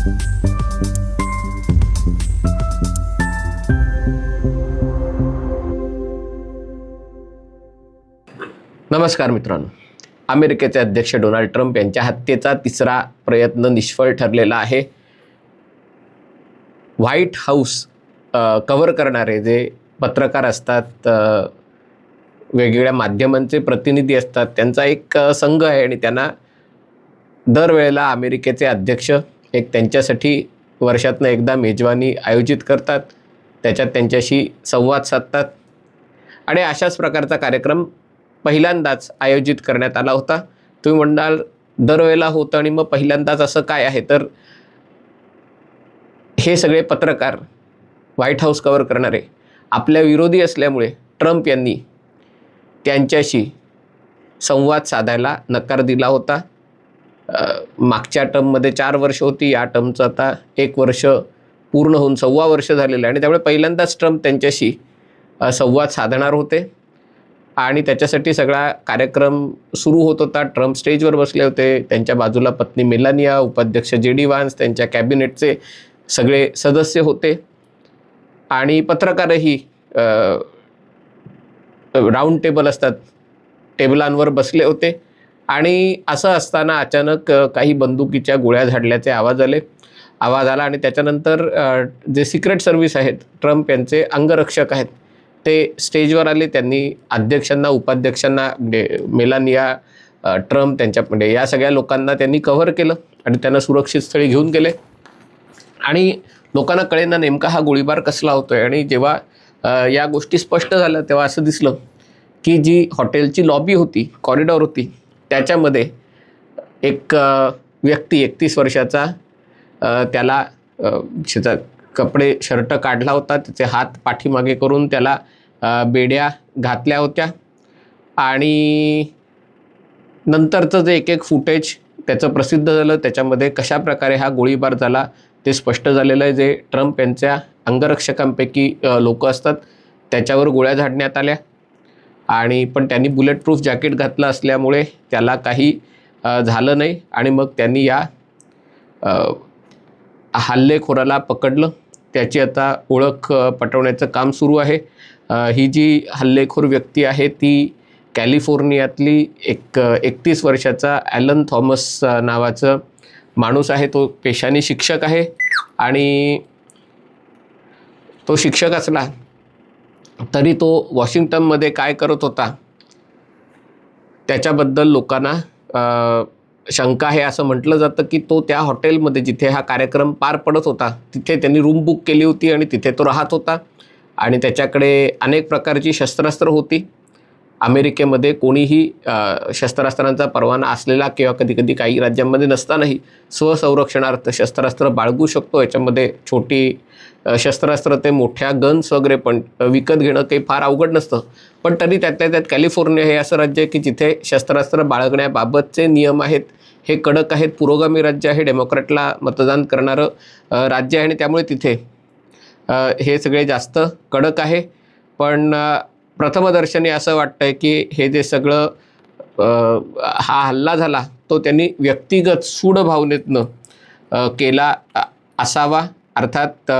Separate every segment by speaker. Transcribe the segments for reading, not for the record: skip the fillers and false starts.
Speaker 1: नमस्कार मित्रांनो, अमेरिकेचे अध्यक्ष डोनाल्ड ट्रम्प यांच्या हत्येचा तिसरा प्रयत्न निष्फळ ठरलेला आहे. व्हाईट हाऊस कव्हर करणारे जे पत्रकार असतात, वेगवेगळ्या माध्यमांचे प्रतिनिधी असतात, त्यांचा एक संघ आहे आणि त्यांना दरवेळेला अमेरिकेचे अध्यक्ष एक त्यांच्यासाठी वर्षातनं एकदा मेजवानी आयोजित करतात, त्याच्यात त्यांच्याशी संवाद साधतात आणि अशाच प्रकारचा कार्यक्रम पहिल्यांदाच आयोजित करण्यात आला होता. तुम्ही म्हणाल दरवेळेला होतं आणि मग पहिल्यांदाच असं काय आहे, तर हे सगळे पत्रकार व्हाईट हाऊस कव्हर करणारे आपल्या विरोधी असल्यामुळे ट्रम्प यांनी त्यांच्याशी संवाद साधायला नकार दिला होता. मागच्या टर्ममध्ये 4 वर्ष होती, या टर्मचं आता 1 वर्ष पूर्ण होऊन 1.25 वर्ष झालेलं आहे आणि त्यामुळे पहिल्यांदाच ट्रम्प त्यांच्याशी संवाद साधणार होते आणि त्याच्यासाठी सगळा कार्यक्रम सुरू होत होता. ट्रम्प स्टेजवर बसले होते, त्यांच्या बाजूला पत्नी मेलानिया, उपाध्यक्ष JD व्हान्स, त्यांच्या कॅबिनेटचे सगळे सदस्य होते आणि पत्रकारही राऊंड टेबल असतात, टेबलांवर बसले होते आणि असं असताना अचानक काही बंदुकीच्या गोळ्या झाडल्याचे आवाज आला आणि त्याच्यानंतर जे सिक्रेट सर्व्हिस आहेत, ट्रम्प यांचे अंगरक्षक आहेत, ते स्टेजवर आले. त्यांनी अध्यक्षांना, उपाध्यक्षांना, मेलानिया, ट्रम्प त्यांच्या या सगळ्या लोकांना त्यांनी कव्हर केलं आणि त्यांना सुरक्षित स्थळी घेऊन गेले आणि लोकांना कळेना नेमका हा गोळीबार कसला होतोय. आणि जेव्हा या गोष्टी स्पष्ट झाल्या तेव्हा असं दिसलं की जी हॉटेलची लॉबी होती, कॉरिडॉर होती, त्याच्यामध्ये एक व्यक्ती 31 वर्षाचा, त्याला कपडे शर्ट काढला होता, त्याचे हात पाठीमागे करून त्याला बेड्या घातल्या होत्या आणि नंतरचं जे एक फुटेज त्याचं प्रसिद्ध झालं, त्याच्यामध्ये कशा प्रकारे हा गोळीबार झाला ते स्पष्ट झालेलं आहे. जे ट्रम्प यांच्या अंगरक्षकांपैकी लोक असतात त्याच्यावर गोळ्या झाडण्यात आल्या आणि पण त्यांनी बुलेट प्रूफ जॅकेट घातलं असल्यामुळे त्याला काही झालं नाही आणि मग त्यांनी या हल्लेखोराला पकडलं. त्याची आता ओळख पटवण्याचं काम सुरू आहे. ही जी हल्लेखोर व्यक्ती आहे ती कॅलिफोर्नियातली 31 वर्षाचा ॲलन थॉमस नावाचं माणूस आहे. तो पेशाने शिक्षक आहे आणि तो शिक्षक असला तरी तो वॉशिंग्टनमध्ये काय करत होता त्याच्याबद्दल लोकांना शंका आहे. असं म्हटलं जातं की तो त्या हॉटेलमध्ये जिथे हा कार्यक्रम पार पडत होता तिथे त्यांनी रूम बुक केली होती आणि तिथे तो राहत होता आणि त्याच्याकडे अनेक प्रकारची शस्त्रास्त्र होती. अमेरिकेमध्ये कोणीही शस्त्रास्त्रांचा परवाना असलेला किंवा कधीकधी काही राज्यांमध्ये नसतानाही स्वसंरक्षणार्थ शस्त्रास्त्र बाळगू शकतो. याच्यामध्ये छोटी शस्त्रास्त्र ते मोठ्या गन्स वगैरे पण विकत घेणं काही फार अवघड नसतं. पण तरी त्यातल्या त्यात कॅलिफोर्निया हे असं राज्य आहे की जिथे शस्त्रास्त्र बाळगण्याबाबतचे नियम आहेत हे कडक आहेत. पुरोगामी राज्य आहे, डेमोक्रॅटला मतदान करणारं राज्य आहे आणि त्यामुळे तिथे हे सगळे जास्त कडक आहे. पण प्रथमदर्शनी असं वाटतंय की हे जे सगळं हा हल्ला झाला तो त्यांनी व्यक्तिगत सूड भावनेतनं केला असावा. अर्थात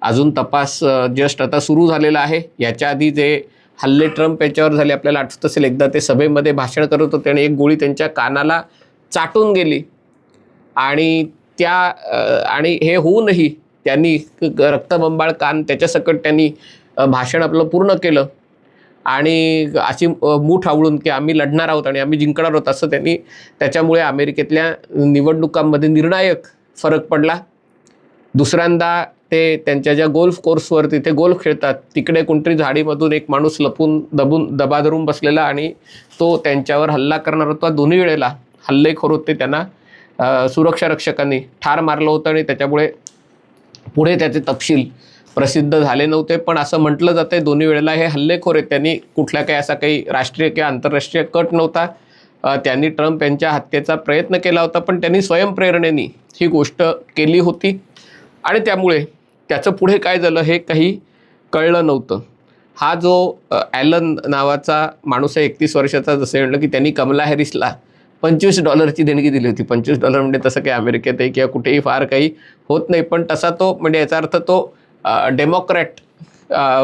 Speaker 1: अजून तपास जस्ट आता सुरू झालेला आहे. याच्या आधी जे हल्ले ट्रम्प याच्यावर झाले आपल्याला आठवत असेल, एकदा ते सभेमध्ये भाषण करत होते आणि एक गोळी त्यांच्या कानाला चाटून गेली आणि हे होऊनही त्यांनी रक्तबंबाळ कान त्याच्यासकट त्यांनी भाषण आपलं पूर्ण केलं आणि अशी मूठ आवळून की आम्ही लढणार आहोत आणि आम्ही जिंकणार आहोत असं त्यांनी. त्याच्यामुळे अमेरिकेतल्या निवडणुकांमध्ये निर्णायक फरक पडला. दुसऱ्यांदा ते त्यांच्या ज्या गोल्फ कोर्सवर तिथे गोल्फ खेळतात तिकडे कोणतरी झाडीमधून एक माणूस लपून दबा धरून बसलेला आणि तो त्यांच्यावर हल्ला करणार होता. दोन्ही वेळेला हल्लेखोर होते, त्यांना सुरक्षा रक्षकांनी ठार मारलं होतं आणि त्याच्यामुळे पुढे त्याचे तपशील प्रसिद्ध झाले नव्हते. पण असं म्हटलं जातं आहे दोन्ही वेळेला हे हल्लेखोर आहेत, त्यांनी कुठल्या काही असा काही राष्ट्रीय किंवा आंतरराष्ट्रीय कट नव्हता. त्यांनी ट्रम्प यांच्या हत्येचा प्रयत्न केला होता पण त्यांनी स्वयंप्रेरणेने ही गोष्ट केली होती आणि त्यामुळे त्याचं पुढे काय झालं हे काही कळलं नव्हतं. हा जो ॲलन नावाचा माणूस आहे 31 वर्षाचा, जसं म्हटलं की त्यांनी कमला हॅरिसला $25ची देणगी दिली होती. $25 म्हणजे तसं काही अमेरिकेतही किंवा कुठेही फार काही होत नाही, पण तसा तो म्हणजे याचा अर्थ तो डेमोक्रॅट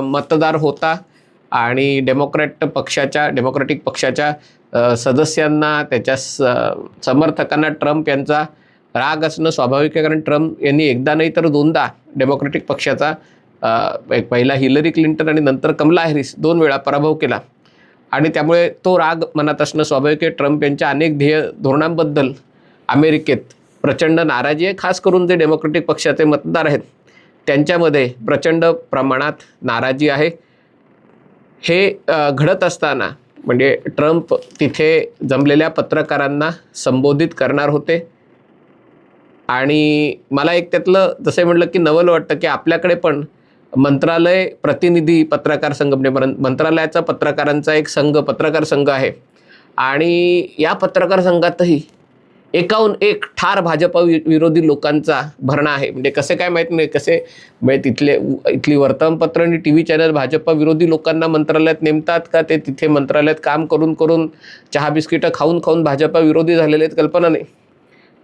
Speaker 1: मतदार होता आणि डेमोक्रॅटिक पक्षाच्या सदस्यांना, त्याच्या समर्थकांना ट्रम्प यांचा राग असणं स्वाभाविक आहे. कारण ट्रम्प यांनी एकदा नाही तर दोनदा डेमोक्रॅटिक पक्षाचा एक पहिला हिलरी क्लिंटन आणि नंतर कमला हॅरिस 2 वेळा पराभव केला आणि त्यामुळे तो राग मनात असणं स्वाभाविक आहे. ट्रम्प यांच्या अनेक ध्येय धोरणांबद्दल अमेरिकेत प्रचंड नाराजी आहे. खास करून जे डेमोक्रॅटिक पक्षाचे मतदार आहेत त्यांच्यामध्ये प्रचंड प्रमाणात नाराजी आहे. हे घडत असताना म्हणजे ट्रम्प तिथे जमलेल्या पत्रकारांना संबोधित करणार होते आणि मला एक त्यातलं जसं म्हटलं की नवल वाटतं की आपल्याकडे पण मंत्रालय प्रतिनिधी पत्रकार संघ म्हणजे मंत्रालयाचा पत्रकारांचा एक संघ, पत्रकार संघ आहे आणि या पत्रकार संघातही एकाहून एक ठार भाजप विरोधी लोकांचा भरणा आहे. म्हणजे कसे काय माहीत नाही, कसे म्हणजे इथली वर्तमानपत्र आणि TV चॅनल भाजप विरोधी लोकांना मंत्रालयात नेमतात का, ते तिथे मंत्रालयात काम करून करून चहा बिस्किटं खाऊन खाऊन भाजप विरोधी झालेले आहेत कल्पना नाही,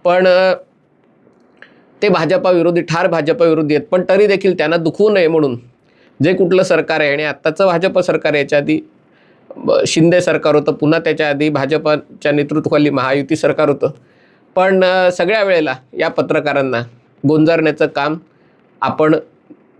Speaker 1: पण ते भाजप विरोधी, ठार भाजप विरोधी आहेत. पण तरी देखील त्यांना दुखवू नये म्हणून जे कुठलं सरकार आहे आणि आत्ताचं भाजप सरकार, याच्या आधी शिंदे सरकार होतं, पुन्हा त्याच्या आधी भाजपच्या नेतृत्वाखाली महायुती सरकार होतं, पण सगळ्या वेळेला या पत्रकारांना गोंजारण्याचं काम आपण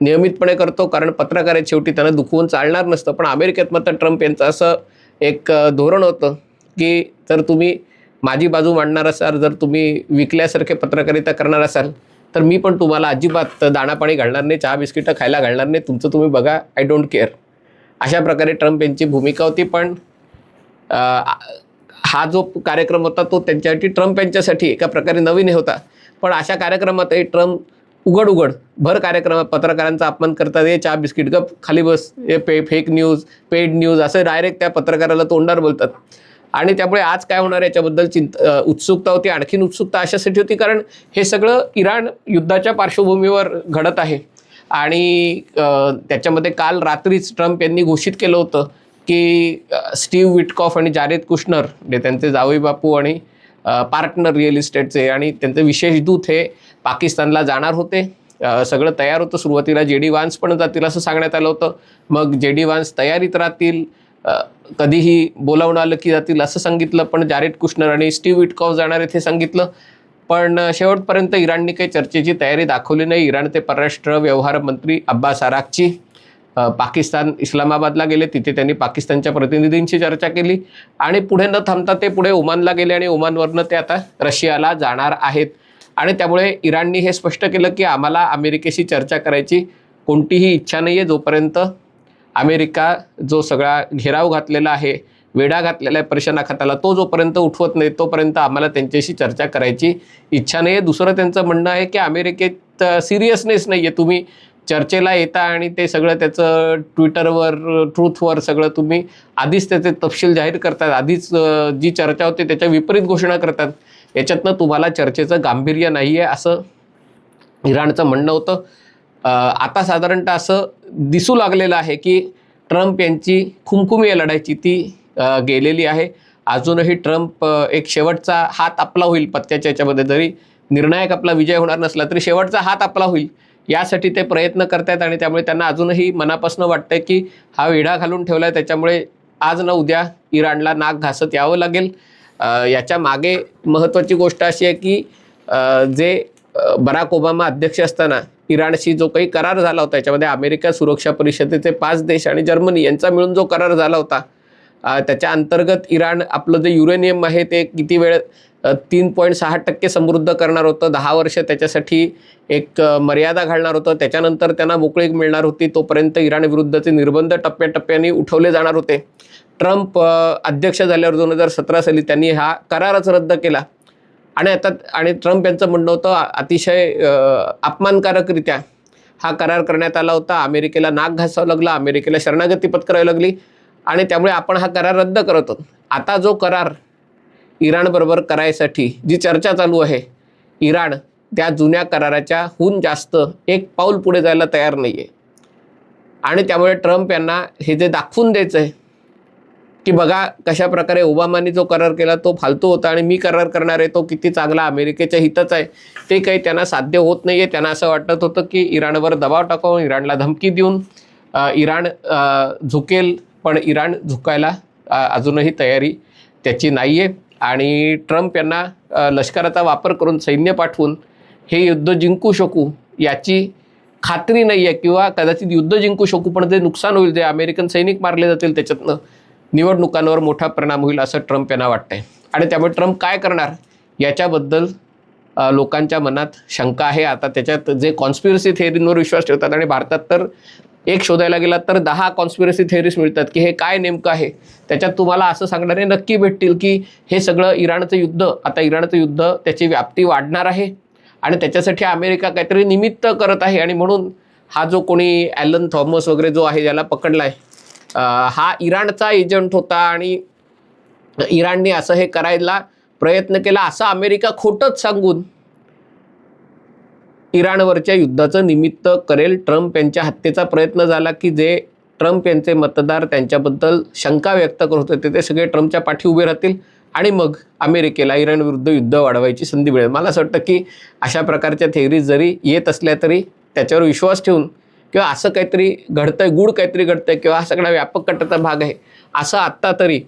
Speaker 1: नियमितपणे करतो. कारण पत्रकार आहेत शेवटी, त्यांना दुखवून चालणार नसतं. पण अमेरिकेत मात्र ट्रम्प यांचं असं एक धोरण होतं की जर तुम्ही माझी बाजू मांडणार असाल, जर तुम्ही विकल्यासारखे पत्रकारिता करणार असाल तर मी पण तुम्हाला अजिबात दाणापाणी घालणार नाही, चहा बिस्किटं खायला घालणार नाही, तुमचं तुम्ही बघा, आय डोंट केअर. अशा प्रकारे ट्रम्प यांची भूमिका होती. पण हा जो कार्यक्रम होता तो त्यांच्यासाठी, ट्रम्प यांच्यासाठी एका प्रकारे नवीन होता. पण अशा कार्यक्रमातही ट्रम्प उघड भर कार्यक्रमात पत्रकारांचा अपमान करतात. हे चहा बिस्किट गप खाली बस, हे फेक न्यूज, पेड न्यूज असं डायरेक्ट त्या पत्रकाराला तोंडावर बोलतात. आणि त्यामुळे आज काय होणार याच्याबद्दल उत्सुकता होती. आणखीन उत्सुकता अशासाठी होती कारण हे सगळं इराण युद्धाच्या पार्श्वभूमीवर घडत आहे आणि त्याच्यामध्ये काल रात्रीच ट्रम्प यांनी घोषित केलं होतं की स्टीव्ह विटकॉफ आणि जारेद कुशनर म्हणजे त्यांचे जावई बापू आणि पार्टनर रिअल इस्टेटचे आणि त्यांचे विशेष दूत हे पाकिस्तानला जाणार होते. सगळं तयार होतं. सुरुवातीला JD व्हान्स पण जातील असं सांगण्यात आलं होतं. मग JD व्हान्स तयारीत राहतील, कधीही बोलावणं आलं की जातील असं सांगितलं. पण जारेद कुशनर आणि स्टीव्ह विटकॉफ जाणार आहेत हे सांगितलं. पण शेवटपर्यंत इराणने काही चर्चेची तयारी दाखवली नाही. इराणचे परराष्ट्र व्यवहार मंत्री अब्बास अराक्ची पाकिस्तान इस्लामाबादला गेले. तिथे त्यांनी पाकिस्तानच्या प्रतिनिधींशी चर्चा केली आणि पुढे न थांबता ते पुढे ओमानला गेले आणि ओमानवरनं ते आता रशियाला जाणार आहेत. आणि त्यामुळे इराणनी हे स्पष्ट केलं की आम्हाला अमेरिकेशी चर्चा करायची कोणतीही इच्छा नाही आहे. जोपर्यंत अमेरिका जो सगळा घेराव घातलेला आहे, वेढा घातलेला आहे पर्शियन आखाताला, तो जोपर्यंत उठवत नाही तोपर्यंत आम्हाला त्यांच्याशी चर्चा करायची इच्छा नाही आहे. दुसरं त्यांचं म्हणणं आहे की अमेरिकेत सिरियसनेस नाही आहे. तुम्ही चर्चेला येता आणि ते सगळं त्याचं ट्विटरवर, ट्रूथवर सगळं तुम्ही आधीच त्याचे तपशील जाहीर करतात, आधीच जी चर्चा होते त्याच्या विपरीत घोषणा करतात. याच्यातनं तुम्हाला चर्चेचं गांभीर्य नाही आहे असं इराणचं म्हणणं होतं. आता साधारणतः असं दिसू लागलेलं आहे की ट्रम्प यांची खुमखुमी या लढाईची ती गेलेली आहे. अजूनही ट्रम्प एक शेवटचा हात आपला होईल पत्त्याच्या याच्यामध्ये, जरी निर्णायक आपला विजय होणार नसला तरी शेवटचा हात आपला होईल यासाठी ते प्रयत्न करतात. आणि त्यामुळे त्यांना अजूनही मनापासून वाटतं की हा वेढा घालून ठेवला आहे, त्याच्यामुळे आज ना उद्या इराणला नाक घासत यावं लागेल. याच्या मागे महत्त्वाची गोष्ट अशी आहे की जे बराक ओबामा अध्यक्ष असताना इराणशी जो काही करार झाला होता, याच्यामध्ये अमेरिका सुरक्षा परिषदेचे 5 देश आणि जर्मनी यांचा मिळून जो करार झाला होता, त्याच्या अंतर्गत इराण आपलं जे युरेनियम आहे ते किती वेळ 3.6% समृद्ध करणार होतं, 10 वर्ष त्याच्यासाठी एक मर्यादा घालणार होतं, त्याच्यानंतर त्यांना मोकळीक मिळणार होती, तोपर्यंत इराण विरुद्धचे निर्बंध टप्प्याटप्प्याने उठवले जाणार होते. ट्रम्प अध्यक्ष झाल्यावर 2017 साली त्यांनी हा करारच रद्द केला. आणि ट्रम्प यांचं म्हणणं होतं अतिशय अपमानकारकरित्या हा करार करण्यात आला होता, अमेरिकेला नाक घासावं लागलं, अमेरिकेला शरणागती पत्करावी लागली आणि त्यामुळे आपण हा करार रद्द करत आहोत. आता जो करार इराणबरोबर करायसाठी जी चर्चा चालू आहे, इराण त्या जुन्या कराराच्या हून जास्त एक पाऊल पुढे जायला तयार नाही आहे. आणि त्यामुळे ट्रम्प यांना हे जे दाखवून द्यायचं आहे की बघा कशा प्रकारे ओबामांनी जो करार केला तो फालतू होता आणि मी करार करणार आहे तो किती चांगला अमेरिकेच्या हितच आहे, ते काही त्यांना साध्य होत नाही आहे. त्यांना असं वाटत होतं की इराणवर दबाव टाकावून, इराणला धमकी देऊन इराण झुकेल, पण इराण झुकायला अजूनही तयारी त्याची नाही आहे. आणि ट्रम्प यांना लष्कराचा वापर करून सैन्य पाठवून हे युद्ध जिंकू शकू याची खात्री नाही आहे, किंवा कदाचित युद्ध जिंकू शकू पण जे नुकसान होईल, जे अमेरिकन सैनिक मारले जातील त्याच्यातनं निवडणुकांवर मोठा परिणाम होईल असं ट्रम्प यांना वाटतंय. आणि त्यामुळे ट्रम्प काय करणार याच्याबद्दल लोकांच्या मनात शंका आहे. आता त्याच्यात जे कॉन्स्पिरसी थेअरींवर विश्वास ठेवतात, आणि भारतात तर एक शोधायला गेलात तर 10 कॉन्स्पिरसी थेअरीज मिळतात की हे काय नेमकं आहे. त्याच्यात तुम्हाला असं सांगणारे नक्की भेटतील की हे सगळं इराणचं युद्ध, आता इराणचं युद्ध त्याची व्याप्ती वाढणार आहे आणि त्याच्यासाठी अमेरिका काहीतरी निमित्त करत आहे. आणि म्हणून हा जो कोणी ॲलन थॉमस वगैरे जो आहे ज्याला पकडला आहे, हा इराणचा एजंट होता आणि इराणने असं हे करायला प्रयत्न केला असं अमेरिका खोटंच सांगून इराणवरच्या युद्धाचं निमित्त करेल. ट्रम्प यांच्या हत्येचा प्रयत्न झाला की जे ट्रम्प यांचे मतदार त्यांच्याबद्दल शंका व्यक्त करत होते ते सगळे ट्रम्पच्या पाठी उभे राहतील आणि मग अमेरिकेला इराणविरुद्ध युद्ध वाढवायची संधी मिळेल. मला असं वाटतं की अशा प्रकारच्या थेअरीज जरी येत असल्या तरी त्याच्यावर विश्वास ठेवून, किंवा असं काहीतरी घडतंय, गूढ काहीतरी घडतंय, किंवा हा सगळा व्यापक कटाचा भाग आहे असं आत्ता तरी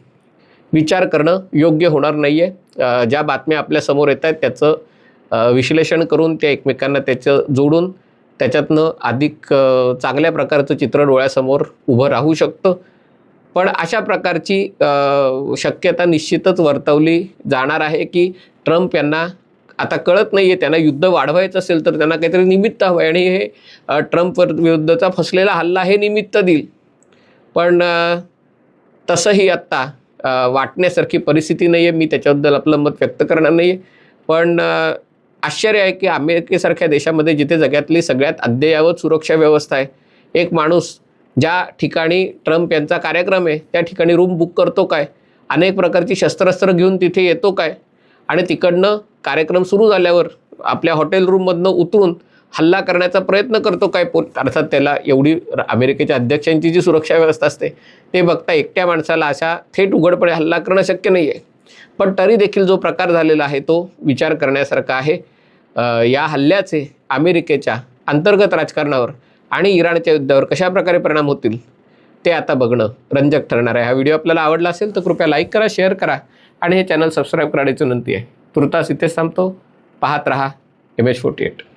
Speaker 1: विचार करणं योग्य होणार नाही आहे. ज्या बातम्या आपल्यासमोर येत आहेत त्याचं विश्लेषण करून त्या एकमेकांना त्याचं जोडून त्याच्यातनं अधिक चांगल्या प्रकारचं चित्र डोळ्यासमोर उभं राहू शकतं. पण अशा प्रकारची शक्यता निश्चितच वर्तवली जाणार आहे की ट्रम्प यांना आता कळत नाही आहे, त्यांना युद्ध वाढवायचं असेल तर त्यांना काहीतरी निमित्त हवं आहे, आणि हे ट्रम्प विरुद्धचा फसलेला हल्ला हे निमित्त देईल. पण तसंही आत्ता वाटण्यासारखी परिस्थिती नाही आहे. मी त्याच्याबद्दल आपलं मत व्यक्त करणार नाही आहे. पण आश्चर्य आहे की अमेरिकेसारख्या देशामध्ये जिथे जगातली सगळ्यात अद्ययावत सुरक्षा व्यवस्था आहे, एक माणूस ज्या ठिकाणी ट्रम्प यांचा कार्यक्रम आहे त्या ठिकाणी रूम बुक करतो काय, अनेक प्रकारची शस्त्रास्त्र घेऊन तिथे येतो काय, आणि तिकडनं कार्यक्रम सुरू झाल्यावर आपल्या हॉटेल रूममधनं उतरून हल्ला करण्याचा प्रयत्न करतो काय. अर्थात त्याला एवढी अमेरिकेच्या अध्यक्षांची जी सुरक्षा व्यवस्था असते ते बघता एकट्या माणसाला अशा थेट उघडपणे हल्ला करणं शक्य नाही आहे. पण तरी देखील जो प्रकार झालेला आहे तो विचार करण्यासारखा आहे. या हल्ल्याचे अमेरिकेच्या अंतर्गत राजकारणावर आणि इराणच्या युद्धावर कशा प्रकारे परिणाम होतील ते आता बघणं रंजक ठरणार आहे. हा व्हिडिओ आपल्याला आवडला असेल तर कृपया लाईक करा, शेअर करा आणि हे चॅनल सबस्क्राईब करायची विनंती आहे. तुर्तास इथेच थांबतो. पाहत रहा MH48.